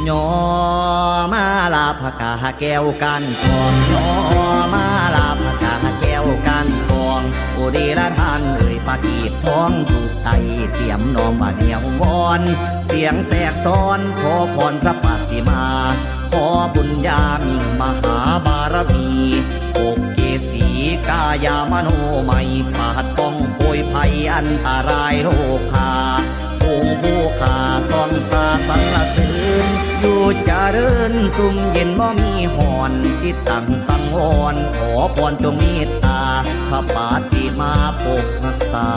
ยอมาลาผกาแก้วกันกองยอมาลาผกาแก้วกันกองโอดีละท่านเอ่ยปากีดท้องถูกไตเตรียมน้อมมาเดียววอนเสียงแสกซ้อนขอพรพระปฏิมาขอบุญญามิ่งมหาบารมีอกเกสีกายามโนไม่ปาดป้องโพยภัยอันตรายโรคาองค์ผู้ขาซ่อนสาสรรเสริญอยู่เจริญซุ่มเย็นบ่มีหอนจิตตั้งสังวรขอพรจงเมตตาพระปาติมาปกรักษา